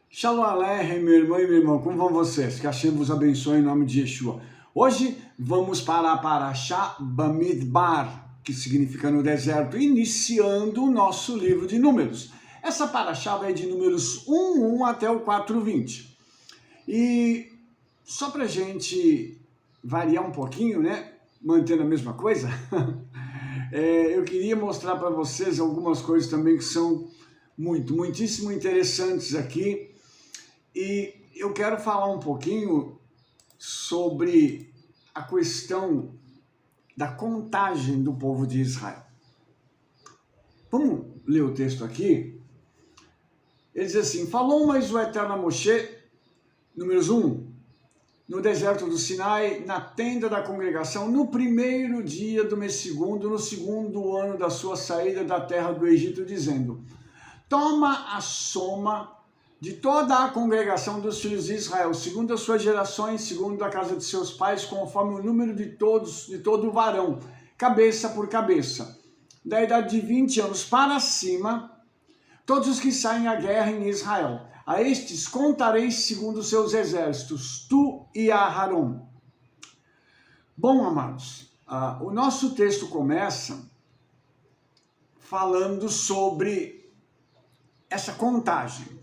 Shalom Aleichem, meu irmão e minha irmã, como vão vocês? Que Hashem vos abençoe em nome de Yeshua. Hoje vamos para a Parashá Bamidbar, que significa no deserto, iniciando o nosso livro de Números. Essa Parashá vai de Números 1:1 até o 4:20. E só para a gente variar um pouquinho, né? Mantendo a mesma coisa, eu queria mostrar para vocês algumas coisas também que são muitíssimo interessantes aqui. E eu quero falar um pouquinho sobre a questão da contagem do povo de Israel. Vamos ler o texto aqui? Ele diz assim: falou mais o Eterno a Moshe, Números 1, no deserto do Sinai, na tenda da congregação, no primeiro dia do mês segundo, no segundo ano da sua saída da terra do Egito, dizendo: toma a soma de toda a congregação dos filhos de Israel, segundo as suas gerações, segundo a casa de seus pais, conforme o número de todo varão, cabeça por cabeça, da idade de 20 anos para cima, todos os que saem à guerra em Israel. A estes contareis segundo os seus exércitos, tu e Aharon. Bom, amados, o nosso texto começa falando sobre essa contagem,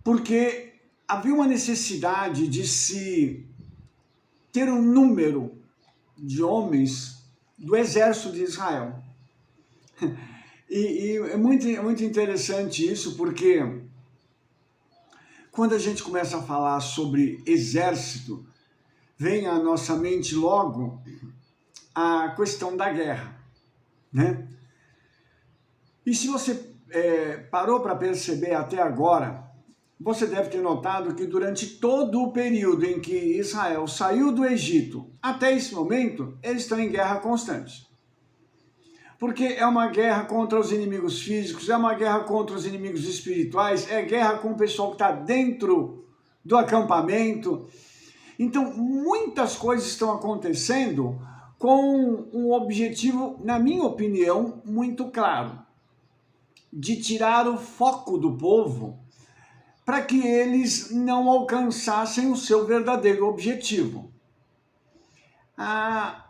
porque havia uma necessidade de se ter um número de homens do exército de Israel. E é muito interessante isso, porque quando a gente começa a falar sobre exército, vem à nossa mente logo a questão da guerra, né? E se você parou para perceber até agora, você deve ter notado que durante todo o período em que Israel saiu do Egito até esse momento, eles estão em guerra constante. Porque é uma guerra contra os inimigos físicos, é uma guerra contra os inimigos espirituais, é guerra com o pessoal que está dentro do acampamento. Então, muitas coisas estão acontecendo com um objetivo, na minha opinião, muito claro: de tirar o foco do povo para que eles não alcançassem o seu verdadeiro objetivo.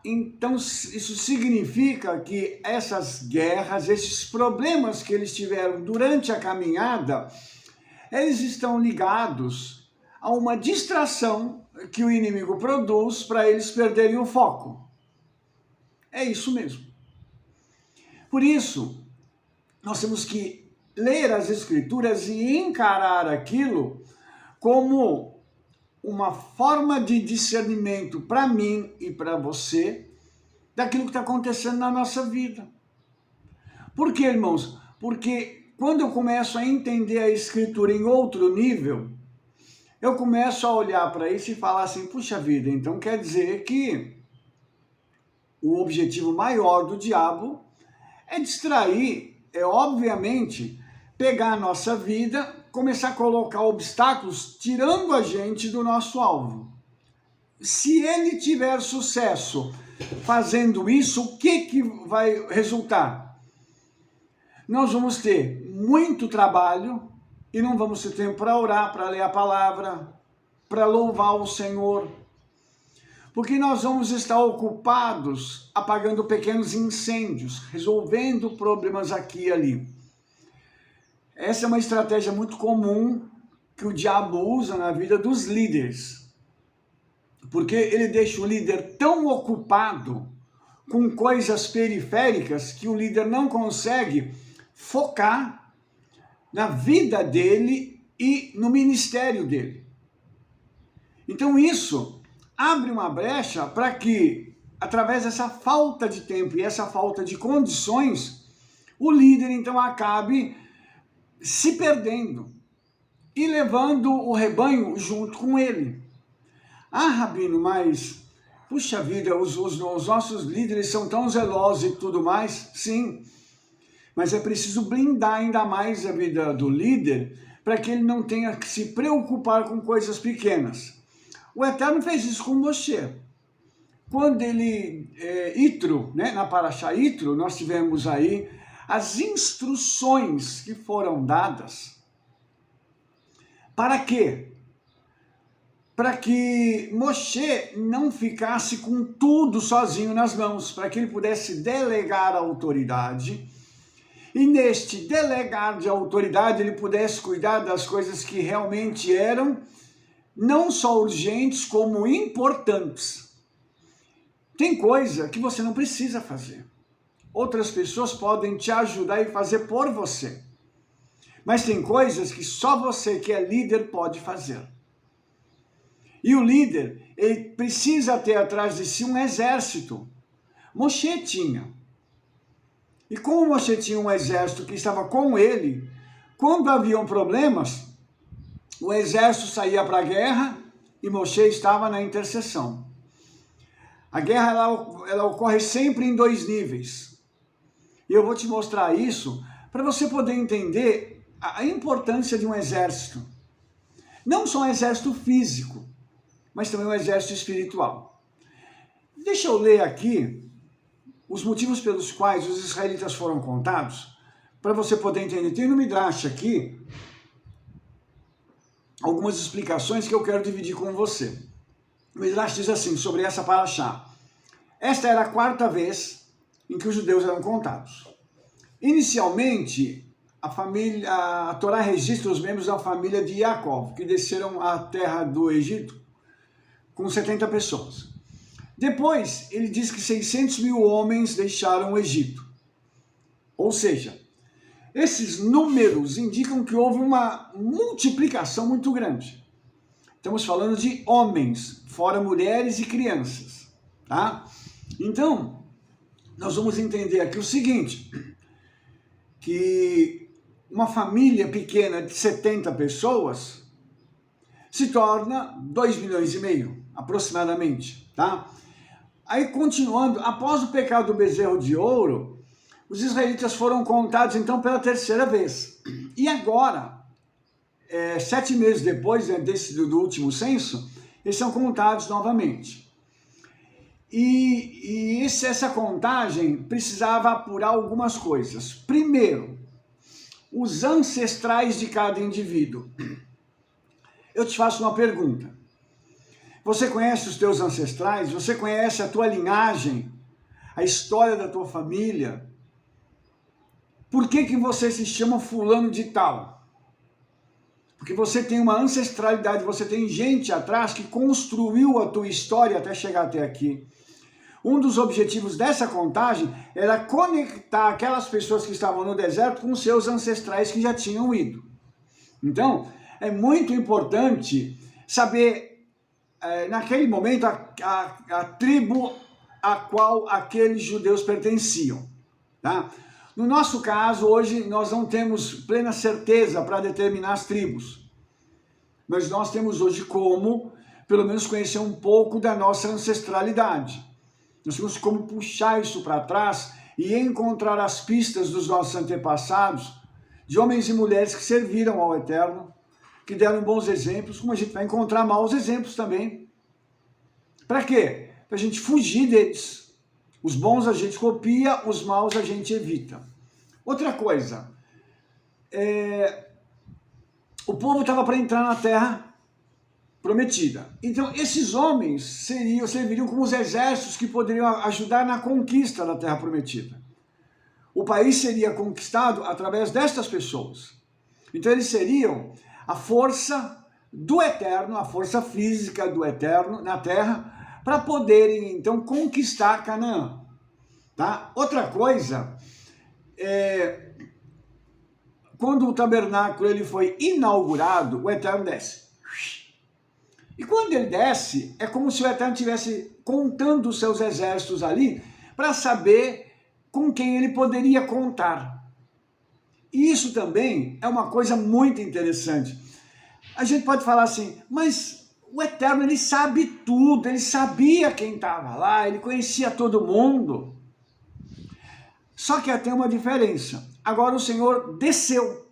Então isso significa que essas guerras, esses problemas que eles tiveram durante a caminhada, eles estão ligados a uma distração que o inimigo produz para eles perderem o foco. É isso mesmo. Por isso, nós temos que ler as Escrituras e encarar aquilo como uma forma de discernimento para mim e para você daquilo que está acontecendo na nossa vida. Por quê, irmãos? Porque quando eu começo a entender a Escritura em outro nível, eu começo a olhar para isso e falar assim: puxa vida, então quer dizer que o objetivo maior do diabo é distrair, obviamente, pegar a nossa vida, começar a colocar obstáculos, tirando a gente do nosso alvo. Se ele tiver sucesso fazendo isso, o que vai resultar? Nós vamos ter muito trabalho e não vamos ter tempo para orar, para ler a palavra, para louvar o Senhor, porque nós vamos estar ocupados apagando pequenos incêndios, resolvendo problemas aqui e ali. Essa é uma estratégia muito comum que o diabo usa na vida dos líderes, porque ele deixa o líder tão ocupado com coisas periféricas que o líder não consegue focar na vida dele e no ministério dele. Então isso abre uma brecha para que, através dessa falta de tempo e essa falta de condições, o líder então acabe se perdendo e levando o rebanho junto com ele. Rabino, mas, puxa vida, os nossos líderes são tão zelosos e tudo mais. Sim, mas é preciso blindar ainda mais a vida do líder para que ele não tenha que se preocupar com coisas pequenas. O Eterno fez isso com Moshe. Quando ele, Itro, né, na Parashá Itro, nós tivemos aí as instruções que foram dadas Para quê? Para que Moshe não ficasse com tudo sozinho nas mãos, para que ele pudesse delegar a autoridade, e neste delegar de autoridade ele pudesse cuidar das coisas que realmente eram não só urgentes, como importantes. Tem coisa que você não precisa fazer. Outras pessoas podem te ajudar e fazer por você. Mas tem coisas que só você que é líder pode fazer. E o líder, ele precisa ter atrás de si um exército. Moshe tinha. E como Moshe tinha um exército que estava com ele, quando haviam problemas, o exército saía para a guerra e Moshe estava na intercessão. A guerra ela ocorre sempre em 2 níveis. E eu vou te mostrar isso para você poder entender a importância de um exército. Não só um exército físico, mas também um exército espiritual. Deixa eu ler aqui os motivos pelos quais os israelitas foram contados, para você poder entender. Tem no Midrash aqui algumas explicações que eu quero dividir com você. O Midrash diz assim, sobre essa paraxá. Esta era a 4ª vez em que os judeus eram contados. Inicialmente, a Torá registra os membros da família de Jacó, que desceram à terra do Egito com 70 pessoas. Depois, ele diz que 600.000 homens deixaram o Egito. Ou seja, esses números indicam que houve uma multiplicação muito grande. Estamos falando de homens, fora mulheres e crianças, tá? Então, nós vamos entender aqui o seguinte, que uma família pequena de 70 pessoas se torna 2,5 milhões, aproximadamente, tá? Aí, continuando, após o pecado do bezerro de ouro, os israelitas foram contados, então, pela 3ª vez. E agora, 7 meses depois do último censo, eles são contados novamente. E essa contagem precisava apurar algumas coisas. Primeiro, os ancestrais de cada indivíduo. Eu te faço uma pergunta. Você conhece os teus ancestrais? Você conhece a tua linhagem? A história da tua família? Por que você se chama fulano de tal? Porque você tem uma ancestralidade, você tem gente atrás que construiu a tua história até chegar até aqui. Um dos objetivos dessa contagem era conectar aquelas pessoas que estavam no deserto com seus ancestrais que já tinham ido. Então, é muito importante saber, naquele momento, a tribo a qual aqueles judeus pertenciam. Tá? No nosso caso, hoje, nós não temos plena certeza para determinar as tribos. Mas nós temos hoje como, pelo menos, conhecer um pouco da nossa ancestralidade. Nós temos como puxar isso para trás e encontrar as pistas dos nossos antepassados, de homens e mulheres que serviram ao Eterno, que deram bons exemplos, como a gente vai encontrar maus exemplos também. Para quê? Para a gente fugir deles. Os bons a gente copia, os maus a gente evita. Outra coisa, o povo estava para entrar na terra prometida. Então, esses homens serviriam como os exércitos que poderiam ajudar na conquista da terra prometida. O país seria conquistado através destas pessoas. Então, eles seriam a força do Eterno, a força física do Eterno na terra, para poderem, então, conquistar Canaã. Tá? Outra coisa, quando o tabernáculo ele foi inaugurado, o Eterno desce. E quando ele desce, é como se o Eterno estivesse contando os seus exércitos ali para saber com quem ele poderia contar. E isso também é uma coisa muito interessante. A gente pode falar assim, mas o Eterno ele sabe tudo, ele sabia quem estava lá, ele conhecia todo mundo. Só que tem uma diferença. Agora o Senhor desceu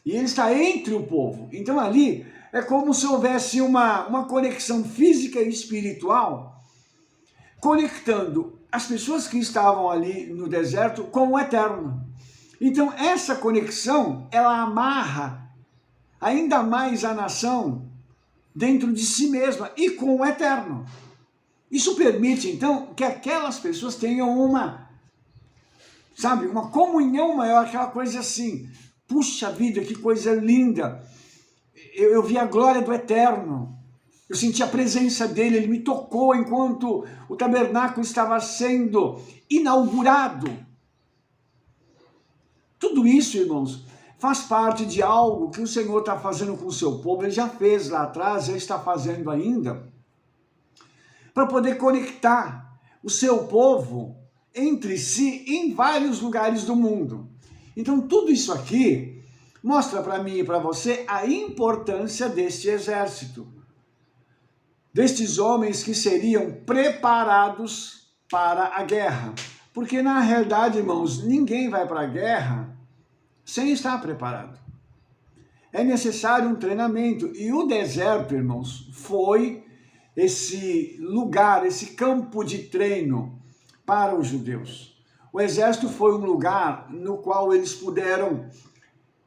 e ele está entre o povo. Então ali é como se houvesse uma conexão física e espiritual, conectando as pessoas que estavam ali no deserto com o Eterno. Então essa conexão, ela amarra ainda mais a nação dentro de si mesma e com o eterno. Isso permite, então, que aquelas pessoas tenham uma comunhão maior, aquela coisa assim, puxa vida, que coisa linda, eu vi a glória do eterno, eu senti a presença dele, ele me tocou enquanto o tabernáculo estava sendo inaugurado. Tudo isso, irmãos, faz parte de algo que o Senhor está fazendo com o seu povo, ele já fez lá atrás, ele está fazendo ainda, para poder conectar o seu povo entre si em vários lugares do mundo. Então tudo isso aqui mostra para mim e para você a importância deste exército, destes homens que seriam preparados para a guerra. Porque na realidade, irmãos, ninguém vai para a guerra sem estar preparado. É necessário um treinamento. E o deserto, irmãos, foi esse lugar, esse campo de treino para os judeus. O exército foi um lugar no qual eles puderam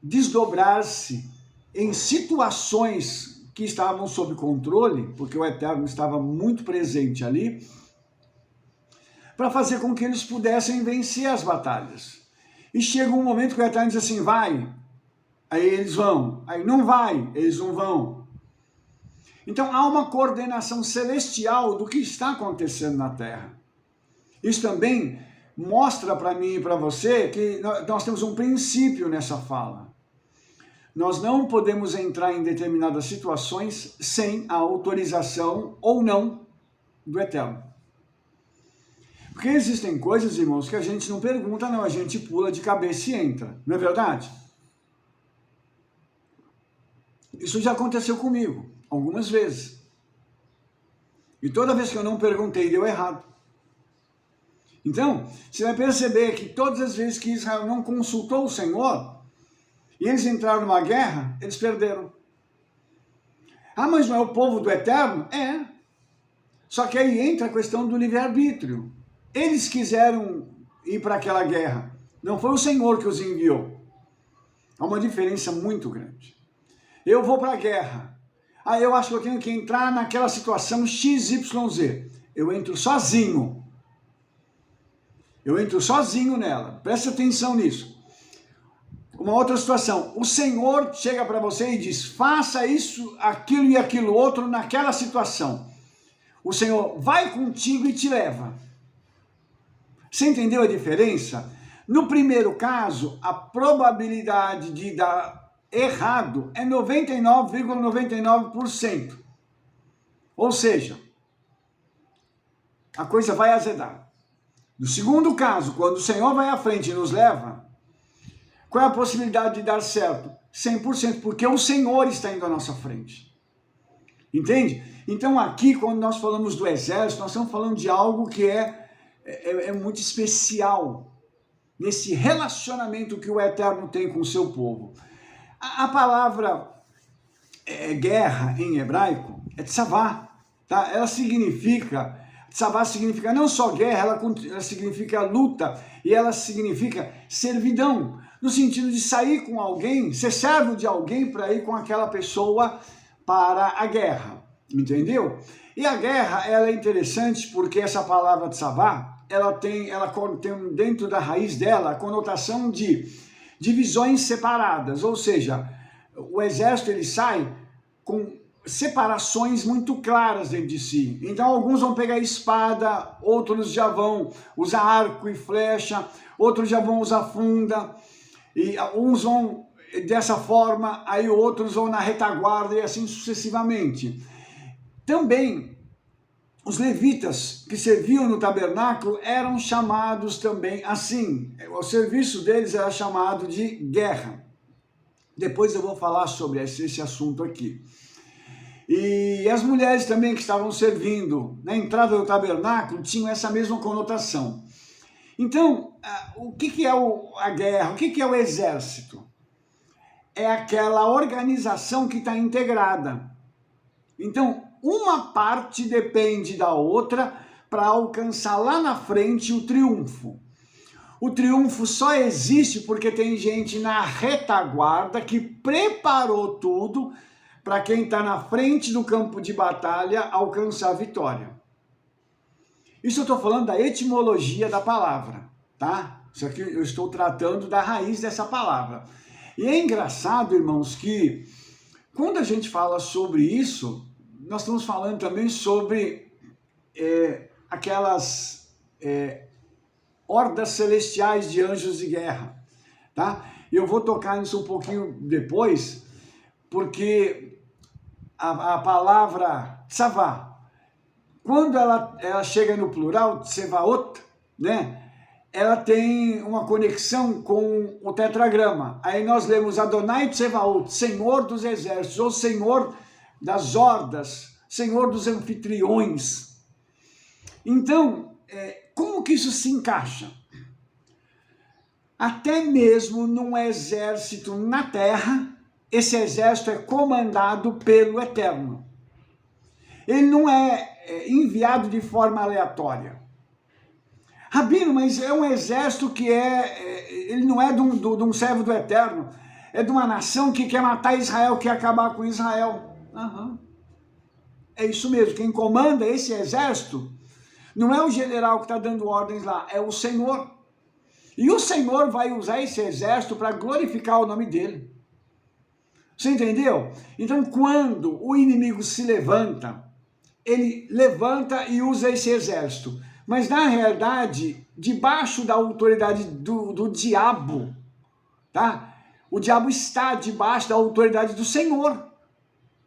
desdobrar-se em situações que estavam sob controle, porque o Eterno estava muito presente ali, para fazer com que eles pudessem vencer as batalhas. E chega um momento que o Eterno diz assim, vai, aí eles vão, aí não vai, eles não vão. Então há uma coordenação celestial do que está acontecendo na Terra. Isso também mostra para mim e para você que nós temos um princípio nessa fala. Nós não podemos entrar em determinadas situações sem a autorização ou não do Eterno. Porque existem coisas, irmãos, que a gente não pergunta, não, a gente pula de cabeça e entra, não é verdade? Isso já aconteceu comigo, algumas vezes. E toda vez que eu não perguntei, deu errado. Então, você vai perceber que todas as vezes que Israel não consultou o Senhor, e eles entraram numa guerra, eles perderam. Ah, mas não é o povo do Eterno? É. Só que aí entra a questão do livre-arbítrio. Eles quiseram ir para aquela guerra. Não foi o Senhor que os enviou. Há uma diferença muito grande. Eu vou para a guerra. Ah, eu acho que eu tenho que entrar naquela situação XYZ. Eu entro sozinho. Eu entro sozinho nela. Preste atenção nisso. Uma outra situação. O Senhor chega para você e diz, faça isso, aquilo e aquilo outro naquela situação. O Senhor vai contigo e te leva. Você entendeu a diferença? No primeiro caso, a probabilidade de dar errado é 99,99%. Ou seja, a coisa vai azedar. No segundo caso, quando o Senhor vai à frente e nos leva, qual é a possibilidade de dar certo? 100%, porque o Senhor está indo à nossa frente. Entende? Então aqui, quando nós falamos do exército, nós estamos falando de algo que é muito especial, nesse relacionamento que o Eterno tem com o seu povo. A palavra guerra em hebraico é tsavá, tá? Ela significa, tsavá significa não só guerra, ela significa luta, e ela significa servidão, no sentido de sair com alguém, ser servo de alguém para ir com aquela pessoa para a guerra, entendeu? E a guerra, ela é interessante porque essa palavra tsavá, ela tem dentro da raiz dela a conotação de divisões separadas, ou seja, o exército ele sai com separações muito claras dentro de si. Então alguns vão pegar espada, outros já vão usar arco e flecha, outros já vão usar funda, e uns vão dessa forma, aí outros vão na retaguarda e assim sucessivamente. Também os levitas que serviam no tabernáculo eram chamados também assim. O serviço deles era chamado de guerra. Depois eu vou falar sobre esse assunto aqui. E as mulheres também que estavam servindo na entrada do tabernáculo tinham essa mesma conotação. Então, o que é a guerra? O que é o exército? É aquela organização que está integrada. Então, uma parte depende da outra para alcançar lá na frente o triunfo. O triunfo só existe porque tem gente na retaguarda que preparou tudo para quem está na frente do campo de batalha alcançar a vitória. Isso eu estou falando da etimologia da palavra, tá? Isso aqui eu estou tratando da raiz dessa palavra. E é engraçado, irmãos, que quando a gente fala sobre isso, nós estamos falando também sobre aquelas hordas celestiais de anjos de guerra, tá? E eu vou tocar nisso um pouquinho depois, porque a palavra tsavá, quando ela chega no plural, tsevaot, né? Ela tem uma conexão com o tetragrama. Aí nós lemos Adonai Tsevaot, Senhor dos exércitos, ou Senhor das hordas, Senhor dos anfitriões. Então, como que isso se encaixa? Até mesmo num exército na terra, esse exército é comandado pelo Eterno. Ele não é enviado de forma aleatória. Rabino, mas é um exército que ele não é de um servo do Eterno, é de uma nação que quer matar Israel, quer acabar com Israel. Uhum. É isso mesmo, quem comanda esse exército não é o general que está dando ordens lá, é o Senhor. E o Senhor vai usar esse exército para glorificar o nome dele. Você entendeu? Então, quando o inimigo se levanta, ele levanta e usa esse exército. Mas, na realidade, debaixo da autoridade do diabo, tá? O diabo está debaixo da autoridade do Senhor.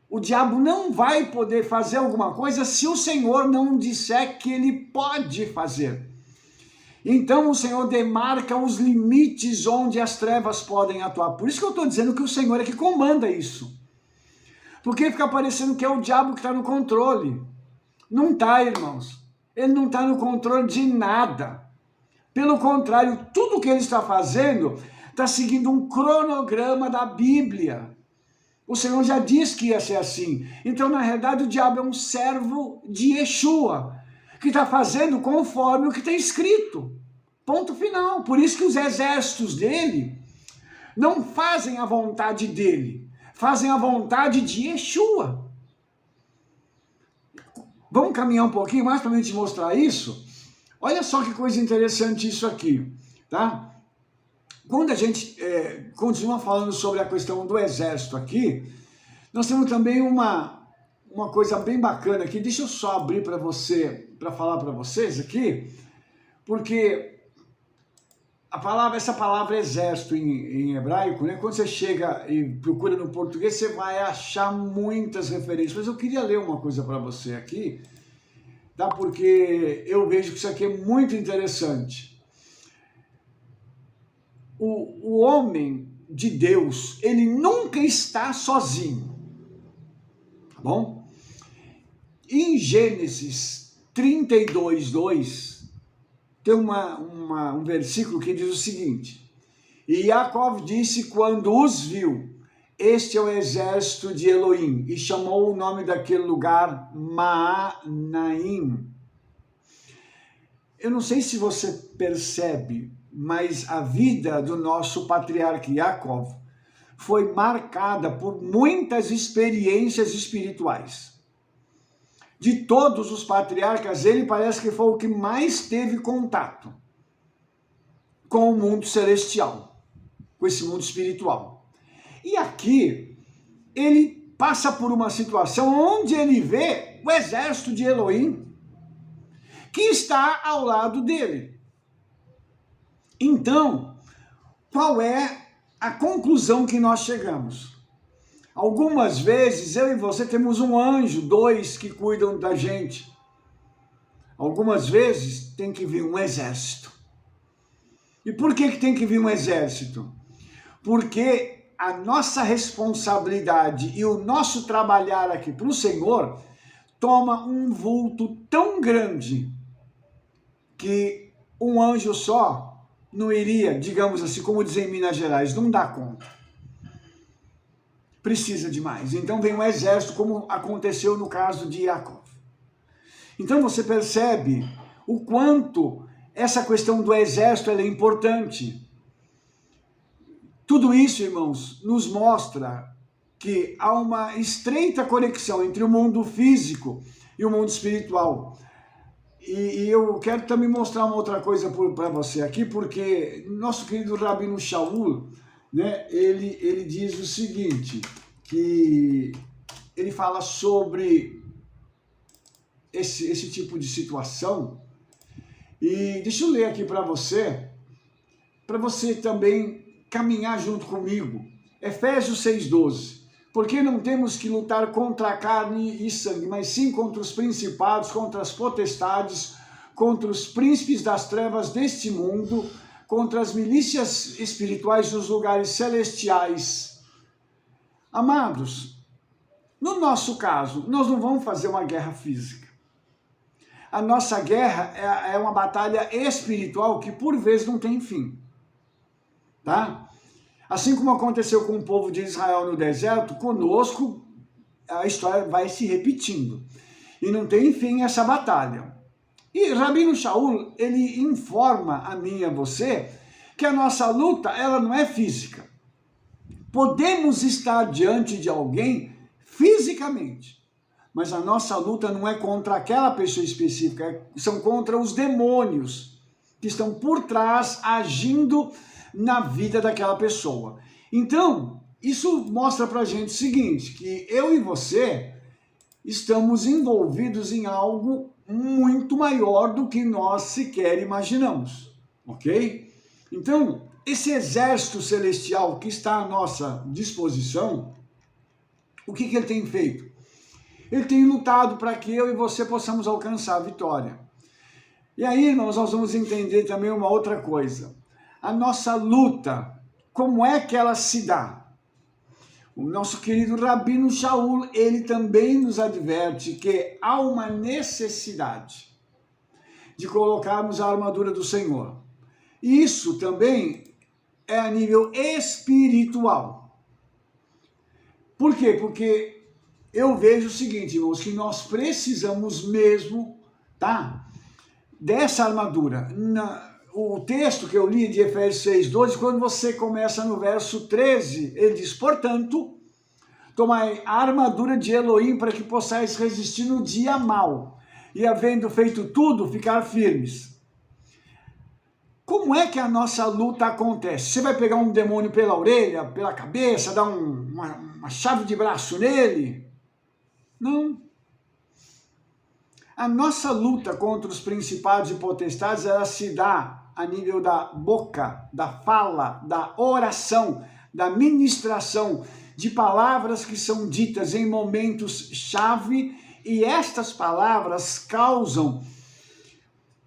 O diabo não vai poder fazer alguma coisa se o Senhor não disser que ele pode fazer. Então, o Senhor demarca os limites onde as trevas podem atuar. Por isso que eu estou dizendo que o Senhor é que comanda isso. Porque fica parecendo que é o diabo que está no controle. Não está, irmãos. Ele não está no controle de nada. Pelo contrário, tudo que ele está fazendo está seguindo um cronograma da Bíblia. O Senhor já disse que ia ser assim. Então, na realidade, o diabo é um servo de Yeshua, que está fazendo conforme o que está escrito. Ponto final. Por isso que os exércitos dele não fazem a vontade dele, fazem a vontade de Yeshua. Vamos caminhar um pouquinho mais para a gente mostrar isso? Olha só que coisa interessante isso aqui, tá? Quando a gente continua falando sobre a questão do exército aqui, nós temos também uma coisa bem bacana aqui. Deixa eu só abrir para falar para vocês aqui, porque essa palavra exército em hebraico, né? Quando você chega e procura no português, você vai achar muitas referências. Mas eu queria ler uma coisa para você aqui, tá? Porque eu vejo que isso aqui é muito interessante. O homem de Deus, ele nunca está sozinho, tá bom? Em Gênesis 32:2, tem um versículo que diz o seguinte: e Yaakov disse quando os viu, este é o exército de Elohim, e chamou o nome daquele lugar Maanaim. Eu não sei se você percebe, mas a vida do nosso patriarca Yaakov foi marcada por muitas experiências espirituais. De todos os patriarcas, ele parece que foi o que mais teve contato com o mundo celestial, com esse mundo espiritual. E aqui, ele passa por uma situação onde ele vê o exército de Elohim, que está ao lado dele. Então, qual é a conclusão que nós chegamos? Algumas vezes eu e você temos um anjo, 2 que cuidam da gente. Algumas vezes tem que vir um exército. E por que tem que vir um exército? Porque a nossa responsabilidade e o nosso trabalhar aqui para o Senhor toma um vulto tão grande que um anjo só não iria, digamos assim, como dizem em Minas Gerais, não dá conta. Precisa de mais. Então vem um exército, como aconteceu no caso de Yaakov. Então você percebe o quanto essa questão do exército ela é importante. Tudo isso, irmãos, nos mostra que há uma estreita conexão entre o mundo físico e o mundo espiritual. E eu quero também mostrar uma outra coisa para você aqui, porque nosso querido Rabino Shaul, né, ele diz o seguinte, que ele fala sobre esse tipo de situação, e deixa eu ler aqui para você também caminhar junto comigo. Efésios 6,12. Porque não temos que lutar contra a carne e sangue, mas sim contra os principados, contra as potestades, contra os príncipes das trevas deste mundo, contra as milícias espirituais dos lugares celestiais. Amados, no nosso caso, nós não vamos fazer uma guerra física. A nossa guerra é uma batalha espiritual que por vezes não tem fim. Tá? Assim como aconteceu com o povo de Israel no deserto, conosco a história vai se repetindo. E não tem fim essa batalha. E Rabino Shaul, ele informa a mim e a você que a nossa luta, ela não é física. Podemos estar diante de alguém fisicamente, mas a nossa luta não é contra aquela pessoa específica, são contra os demônios que estão por trás, agindo na vida daquela pessoa. Então, isso mostra pra gente o seguinte, que eu e você estamos envolvidos em algo muito maior do que nós sequer imaginamos, ok? Então, esse exército celestial que está à nossa disposição, o que ele tem feito? Ele tem lutado para que eu e você possamos alcançar a vitória. E aí, irmãos, nós vamos entender também uma outra coisa. A nossa luta, como é que ela se dá? O nosso querido Rabino Shaul, ele também nos adverte que há uma necessidade de colocarmos a armadura do Senhor. Isso também é a nível espiritual. Por quê? Porque eu vejo o seguinte, irmãos, que nós precisamos mesmo, tá, dessa armadura. O texto que eu li de Efésios 6,12, quando você começa no verso 13, ele diz, portanto, tomai a armadura de Elohim para que possais resistir no dia mau, e havendo feito tudo, ficar firmes. Como é que a nossa luta acontece? Você vai pegar um demônio pela orelha, pela cabeça, dar uma chave de braço nele? Não. A nossa luta contra os principados e potestades, ela se dá a nível da boca, da fala, da oração, da ministração, de palavras que são ditas em momentos-chave, e estas palavras causam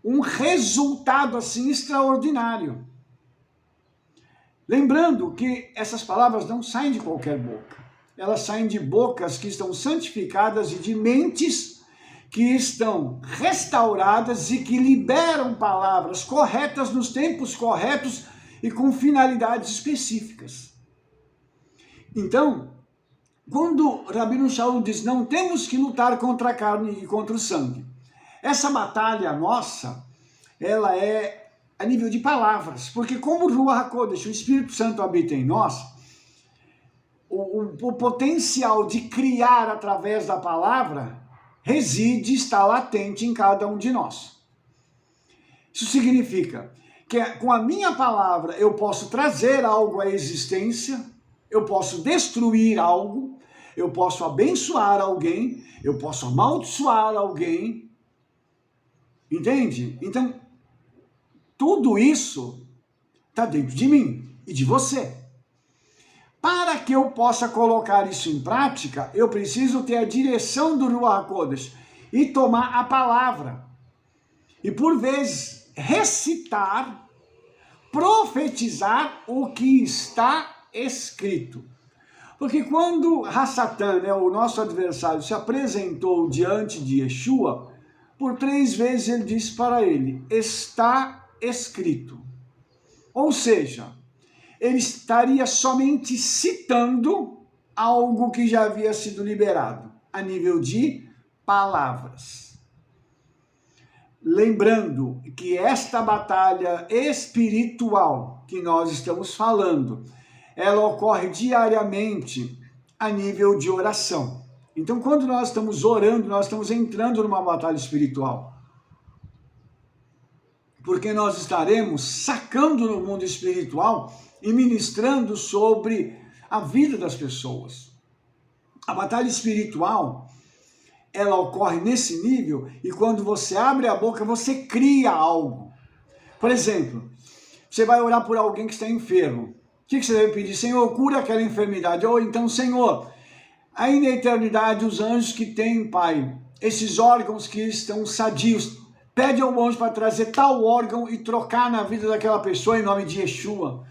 um resultado assim extraordinário. Lembrando que essas palavras não saem de qualquer boca, elas saem de bocas que estão santificadas e de mentes que estão restauradas e que liberam palavras corretas nos tempos corretos e com finalidades específicas. Então, quando Rabino Shaul diz, não temos que lutar contra a carne e contra o sangue, essa batalha nossa, ela é a nível de palavras, porque como o Ruach HaKodesh, o Espírito Santo habita em nós, o potencial de criar através da palavra reside, está latente em cada um de nós. Isso significa que com a minha palavra eu posso trazer algo à existência, eu posso destruir algo, eu posso abençoar alguém, eu posso amaldiçoar alguém, entende? Então, tudo isso está dentro de mim e de você. Para que eu possa colocar isso em prática, eu preciso ter a direção do Ruach HaKodesh e tomar a palavra. E por vezes recitar, profetizar o que está escrito. Porque quando Hassatan, né, o nosso adversário, se apresentou diante de Yeshua, por 3 vezes ele disse para ele, está escrito. Ou seja, ele estaria somente citando algo que já havia sido liberado, a nível de palavras. lembrando que esta batalha espiritual que nós estamos falando, ela ocorre diariamente a nível de oração. Então, quando nós estamos orando, nós estamos entrando numa batalha espiritual. Porque nós estaremos sacando no mundo espiritual e ministrando sobre a vida das pessoas. A batalha espiritual, ela ocorre nesse nível, e quando você abre a boca, você cria algo. Por exemplo, você vai orar por alguém que está enfermo. O que você deve pedir? Senhor, cura aquela enfermidade. Ou então, Senhor, aí na eternidade, os anjos que têm, Pai, esses órgãos que estão sadios, pede ao anjo para trazer tal órgão e trocar na vida daquela pessoa em nome de Yeshua.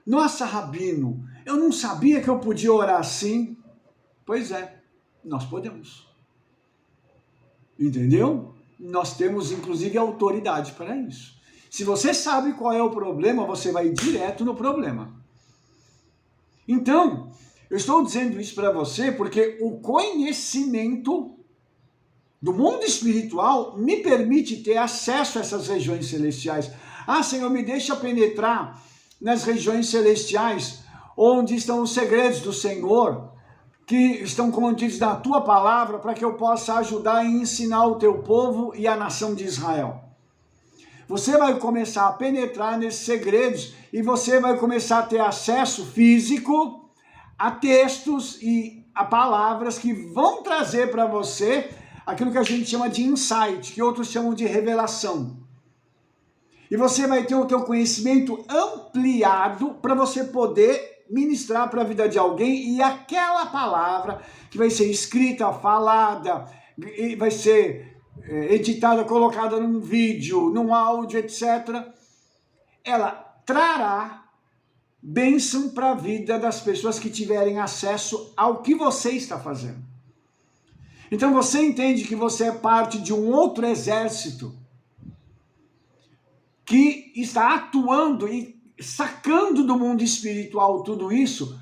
Nossa, Rabino, eu não sabia que eu podia orar assim. Pois é, nós podemos. Entendeu? Nós temos, inclusive, autoridade para isso. Se você sabe qual é o problema, você vai direto no problema. Então, eu estou dizendo isso para você porque o conhecimento do mundo espiritual me permite ter acesso a essas regiões celestiais. Ah, Senhor, me deixa penetrar nas regiões celestiais, onde estão os segredos do Senhor, que estão contidos na tua palavra, para que eu possa ajudar e ensinar o teu povo e a nação de Israel. Você vai começar a penetrar nesses segredos e você vai começar a ter acesso físico a textos e a palavras que vão trazer para você aquilo que a gente chama de insight, que outros chamam de revelação. E você vai ter o teu conhecimento ampliado para você poder ministrar para a vida de alguém, e aquela palavra que vai ser escrita, falada, e vai ser editada, colocada num vídeo, num áudio, etc., ela trará bênção para a vida das pessoas que tiverem acesso ao que você está fazendo. Então você entende que você é parte de um outro exército que está atuando e sacando do mundo espiritual tudo isso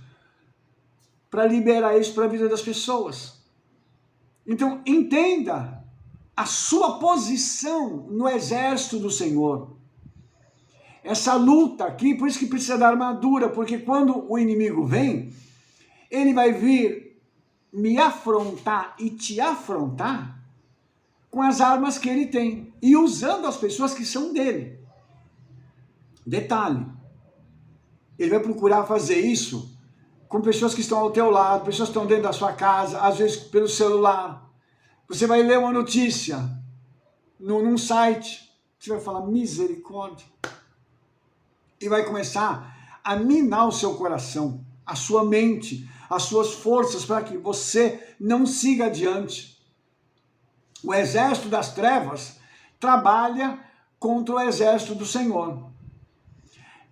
para liberar isso para a vida das pessoas. Então entenda a sua posição no exército do Senhor. Essa luta aqui, por isso que precisa da armadura, porque quando o inimigo vem, ele vai vir me afrontar e te afrontar com as armas que ele tem e usando as pessoas que são dele. Detalhe, ele vai procurar fazer isso com pessoas que estão ao teu lado, pessoas que estão dentro da sua casa, às vezes pelo celular. Você vai ler uma notícia num site, você vai falar misericórdia, e vai começar a minar o seu coração, a sua mente, as suas forças, para que você não siga adiante. O exército das trevas trabalha contra o exército do Senhor.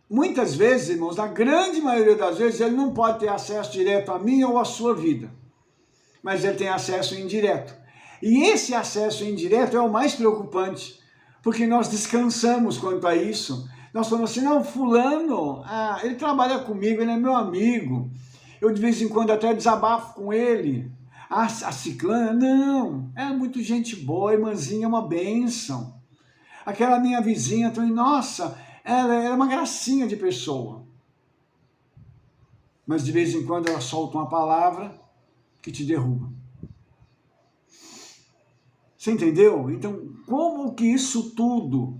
Muitas vezes, irmãos, na grande maioria das vezes, ele não pode ter acesso direto à minha ou à sua vida, mas ele tem acesso indireto. E esse acesso indireto é o mais preocupante, porque nós descansamos quanto a isso. Nós falamos assim, não, fulano, ele trabalha comigo, ele é meu amigo, eu de vez em quando até desabafo com ele. A ciclana, não, é muito gente boa, irmãzinha é uma bênção. Aquela minha vizinha também, nossa, ela é uma gracinha de pessoa. Mas de vez em quando ela solta uma palavra que te derruba. Você entendeu? Então, como que isso tudo?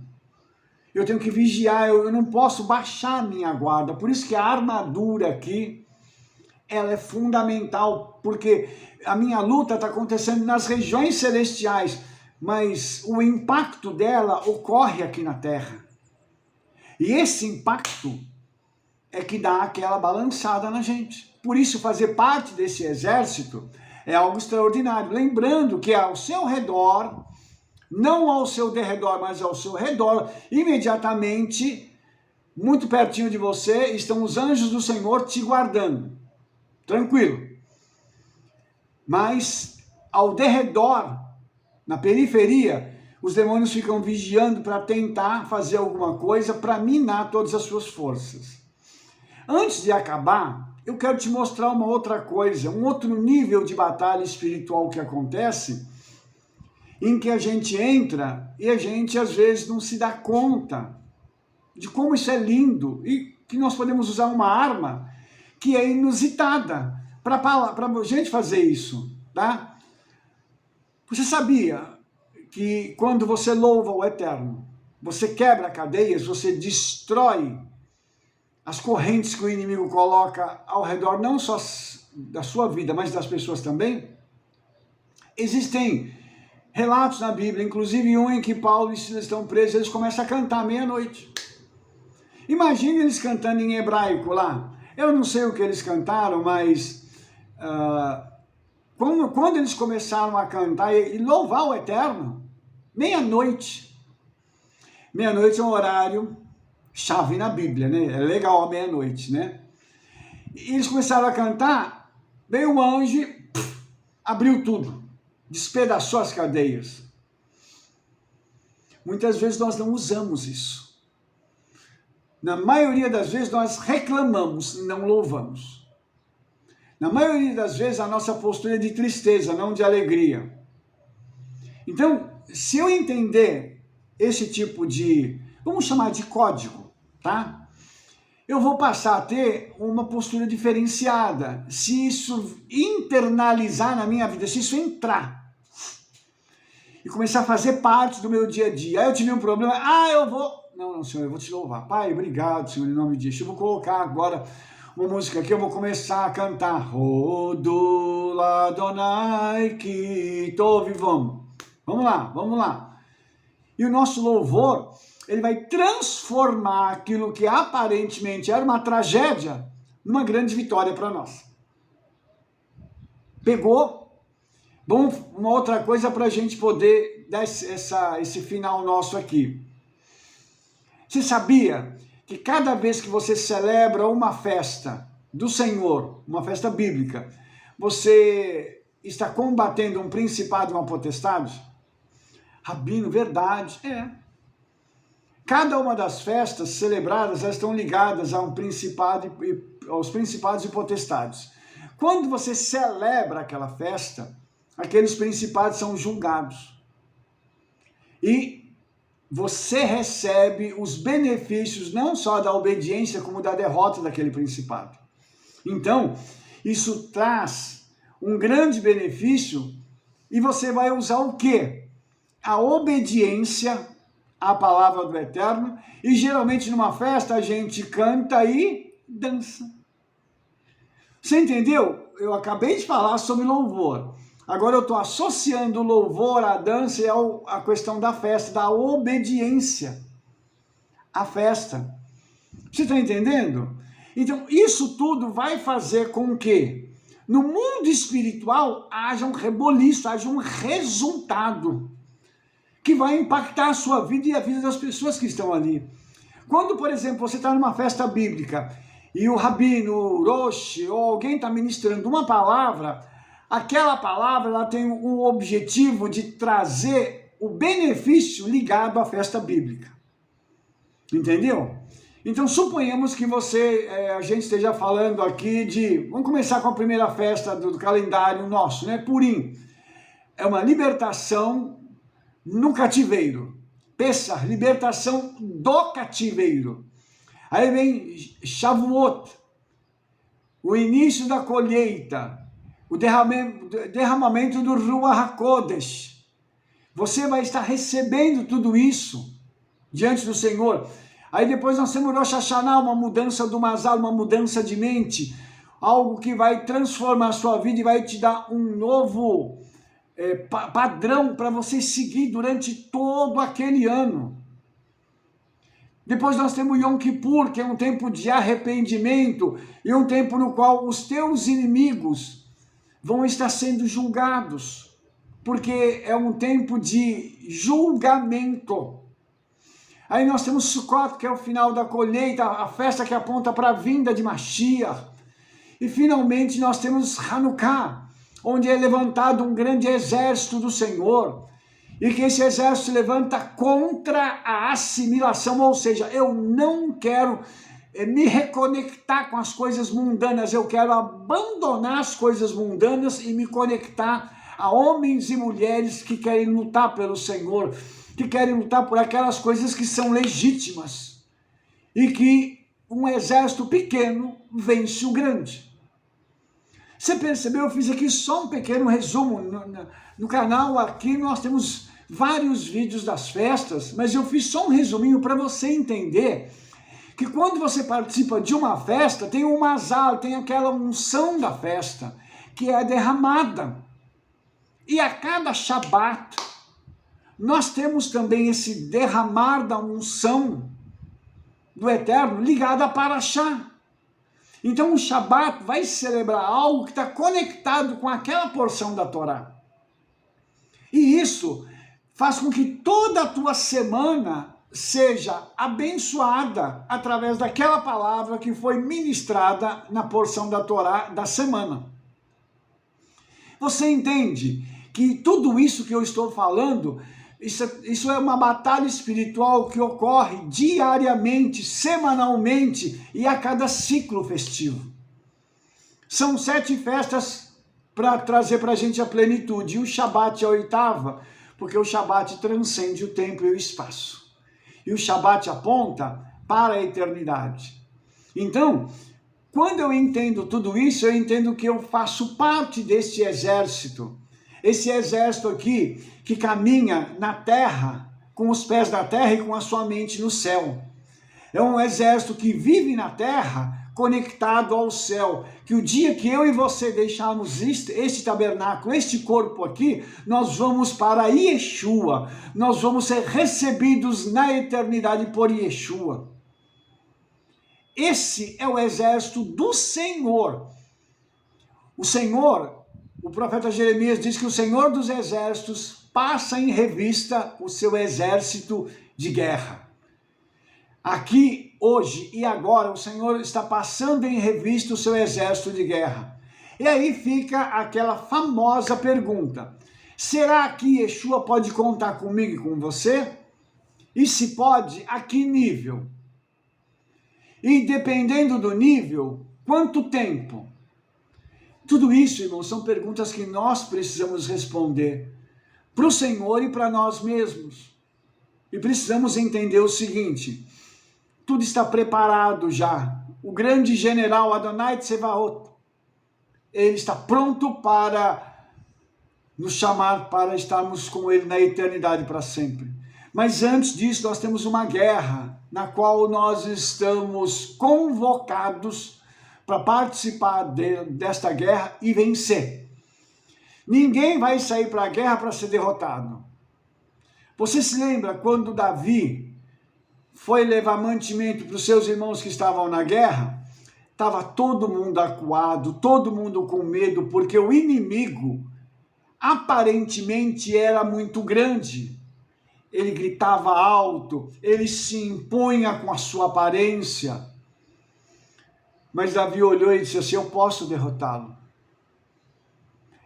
Eu tenho que vigiar, eu não posso baixar a minha guarda. Por isso que a armadura aqui, ela é fundamental, porque a minha luta está acontecendo nas regiões celestiais, mas o impacto dela ocorre aqui na Terra. E esse impacto é que dá aquela balançada na gente. Por isso, fazer parte desse exército é algo extraordinário. Lembrando que ao seu redor, não ao seu derredor, mas ao seu redor, imediatamente, muito pertinho de você, estão os anjos do Senhor te guardando. Tranquilo. Mas ao derredor, na periferia, os demônios ficam vigiando para tentar fazer alguma coisa para minar todas as suas forças. Antes de acabar, eu quero te mostrar uma outra coisa, um outro nível de batalha espiritual que acontece, em que a gente entra e a gente às vezes não se dá conta de como isso é lindo e que nós podemos usar uma arma que é inusitada para a gente fazer isso, tá? Você sabia que quando você louva o Eterno, você quebra cadeias, você destrói as correntes que o inimigo coloca ao redor, não só da sua vida, mas das pessoas também? Existem relatos na Bíblia, inclusive um em que Paulo e Silas estão presos, eles começam a cantar meia-noite. Imagine eles cantando em hebraico lá. Eu não sei o que eles cantaram, mas quando eles começaram a cantar e louvar o Eterno, meia-noite. Meia-noite é um horário chave na Bíblia, né? É legal a meia-noite, né? E eles começaram a cantar, veio um anjo e abriu tudo, despedaçou as cadeias. Muitas vezes nós não usamos isso. Na maioria das vezes nós reclamamos e não louvamos. Na maioria das vezes a nossa postura é de tristeza, não de alegria. Então, se eu entender esse tipo de, vamos chamar de código, tá? Eu vou passar a ter uma postura diferenciada. Se isso internalizar na minha vida, se isso entrar e começar a fazer parte do meu dia a dia. Aí eu tive um problema, eu vou... Não, Senhor, eu vou te louvar. Pai, obrigado, Senhor, em nome de Jesus. Eu vou colocar agora uma música aqui, eu vou começar a cantar. Rodula Adonai que tove, vamos. Vamos lá. E o nosso louvor, ele vai transformar aquilo que aparentemente era uma tragédia numa grande vitória para nós. Pegou? Bom, uma outra coisa para a gente poder dar esse final nosso aqui. Você sabia que cada vez que você celebra uma festa do Senhor, uma festa bíblica, você está combatendo um principado e uma potestade? Rabino, verdade, é. Cada uma das festas celebradas, elas estão ligadas a um principado aos principados e potestades. Quando você celebra aquela festa, aqueles principados são julgados. E você recebe os benefícios não só da obediência, como da derrota daquele principado. Então, isso traz um grande benefício e você vai usar o quê? A obediência à palavra do Eterno, e geralmente numa festa a gente canta e dança. Você entendeu? Eu acabei de falar sobre louvor. Agora eu estou associando o louvor à dança e à questão da festa, da obediência à festa. Você está entendendo? Então, isso tudo vai fazer com que no mundo espiritual haja um reboliço, haja um resultado que vai impactar a sua vida e a vida das pessoas que estão ali. Quando, por exemplo, você está numa festa bíblica e o rabino, o roche ou alguém está ministrando uma palavra, aquela palavra ela tem o objetivo de trazer o benefício ligado à festa bíblica. Entendeu? Então, suponhamos que a gente esteja falando aqui vamos começar com a primeira festa do calendário nosso, né? Purim. É uma libertação no cativeiro. Pessah, libertação do cativeiro. Aí vem Shavuot, o início da colheita, o derramamento do Ruach HaKodesh. Você vai estar recebendo tudo isso diante do Senhor. Aí depois nós temos Rosh Hashanah, uma mudança do Mazal, uma mudança de mente, algo que vai transformar a sua vida e vai te dar um novo padrão para você seguir durante todo aquele ano. Depois nós temos Yom Kippur, que é um tempo de arrependimento e um tempo no qual os teus inimigos vão estar sendo julgados, porque é um tempo de julgamento. Aí nós temos Sukkot, que é o final da colheita, a festa que aponta para a vinda de Mashiach. E finalmente nós temos Hanukkah, onde é levantado um grande exército do Senhor, e que esse exército se levanta contra a assimilação, ou seja, eu não quero me reconectar com as coisas mundanas, eu quero abandonar as coisas mundanas e me conectar a homens e mulheres que querem lutar pelo Senhor, que querem lutar por aquelas coisas que são legítimas, e que um exército pequeno vence o grande. Você percebeu? Eu fiz aqui só um pequeno resumo. No canal aqui nós temos vários vídeos das festas, mas eu fiz só um resuminho para você entender que quando você participa de uma festa, tem um mazal, tem aquela unção da festa, que é derramada. E a cada Shabat, nós temos também esse derramar da unção do Eterno ligado a Paraxá. Então o Shabat vai celebrar algo que está conectado com aquela porção da Torá. E isso faz com que toda a tua semana seja abençoada através daquela palavra que foi ministrada na porção da Torá da semana. Você entende que tudo isso que eu estou falando, isso é uma batalha espiritual que ocorre diariamente, semanalmente e a cada ciclo festivo. São 7 festas para trazer para a gente a plenitude. E o Shabat é a 8ª, porque o Shabat transcende o tempo e o espaço. E o Shabat aponta para a eternidade. Então, quando eu entendo tudo isso, eu entendo que eu faço parte desse exército. Esse exército aqui que caminha na terra, com os pés da terra e com a sua mente no céu. É um exército que vive na terra conectado ao céu, que o dia que eu e você deixarmos este tabernáculo, este corpo aqui, nós vamos para Yeshua, nós vamos ser recebidos na eternidade por Yeshua. Esse é o exército do Senhor. O Senhor, o profeta Jeremias diz que o Senhor dos exércitos passa em revista o seu exército de guerra. Aqui, hoje e agora, o Senhor está passando em revista o seu exército de guerra. E aí fica aquela famosa pergunta: será que Yeshua pode contar comigo e com você? E se pode, a que nível? E dependendo do nível, quanto tempo? Tudo isso, irmãos, são perguntas que nós precisamos responder para o Senhor e para nós mesmos. E precisamos entender o seguinte: tudo está preparado já. O grande general Adonai Tsevaot, ele está pronto para nos chamar para estarmos com ele na eternidade para sempre. Mas antes disso, nós temos uma guerra na qual nós estamos convocados para participar desta guerra e vencer. Ninguém vai sair para a guerra para ser derrotado. Você se lembra quando Davi foi levar mantimento para os seus irmãos que estavam na guerra? Estava todo mundo acuado, todo mundo com medo, porque o inimigo aparentemente era muito grande. Ele gritava alto, ele se impunha com a sua aparência. Mas Davi olhou e disse assim: eu posso derrotá-lo.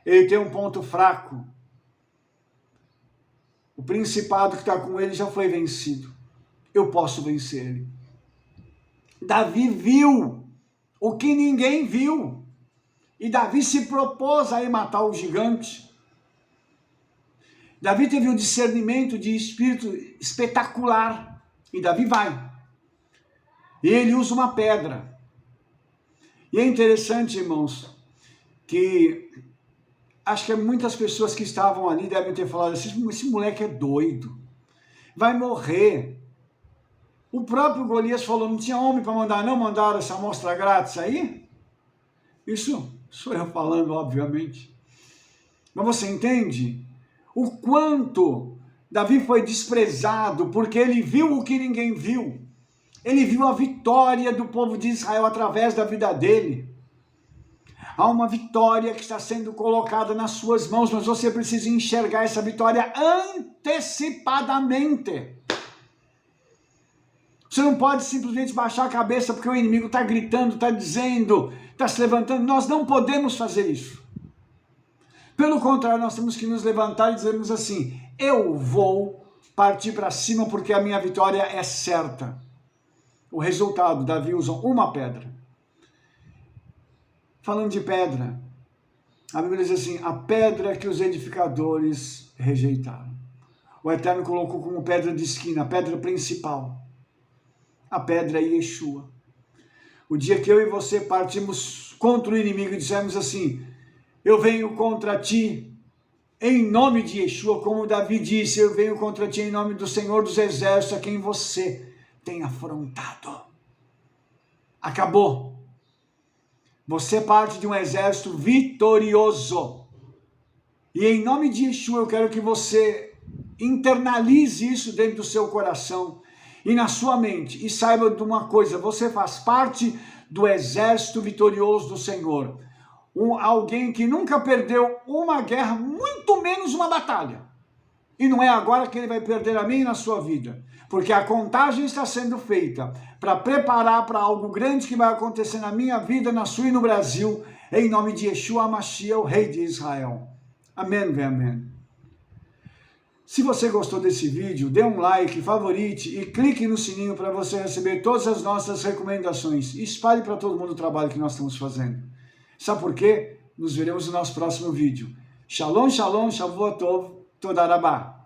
Ele tem um ponto fraco. O principado que está com ele já foi vencido. Eu posso vencer ele. Davi viu o que ninguém viu. E Davi se propôs a ir matar o gigante. Davi teve um discernimento de espírito espetacular. E Davi vai. E ele usa uma pedra. E é interessante, irmãos, que acho que muitas pessoas que estavam ali devem ter falado assim: esse moleque é doido, vai morrer. O próprio Golias falou: não tinha homem para mandar, não mandaram essa amostra grátis aí? Isso sou eu falando, obviamente. Mas você entende o quanto Davi foi desprezado, porque ele viu o que ninguém viu. Ele viu a vitória do povo de Israel através da vida dele. Há uma vitória que está sendo colocada nas suas mãos, mas você precisa enxergar essa vitória antecipadamente. Você não pode simplesmente baixar a cabeça porque o inimigo está gritando, está dizendo, está se levantando. Nós não podemos fazer isso. Pelo contrário, nós temos que nos levantar e dizermos assim: eu vou partir para cima porque a minha vitória é certa. O resultado, Davi usa uma pedra. Falando de pedra, A Bíblia diz assim, a pedra que os edificadores rejeitaram. O Eterno colocou como pedra de esquina, a pedra principal. A pedra é Yeshua. O dia que eu e você partimos contra o inimigo e dissemos assim, eu venho contra ti em nome de Yeshua, como Davi disse, eu venho contra ti em nome do Senhor dos Exércitos, a quem você tem afrontado. Acabou. Você é parte de um exército vitorioso. E em nome de Yeshua eu quero que você internalize isso dentro do seu coração e na sua mente. E saiba de uma coisa, você faz parte do exército vitorioso do Senhor. Alguém que nunca perdeu uma guerra, muito menos uma batalha. E não é agora que ele vai perder a minha e na sua vida. Porque a contagem está sendo feita para preparar para algo grande que vai acontecer na minha vida, na sua e no Brasil, em nome de Yeshua HaMashiach, o Rei de Israel. Amém, vem amém. Se você gostou desse vídeo, dê um like, favorite e clique no sininho para você receber todas as nossas recomendações. E espalhe para todo mundo o trabalho que nós estamos fazendo. Sabe por quê? Nos veremos no nosso próximo vídeo. Shalom, shalom, Shavuot Tov, Toda Rabá.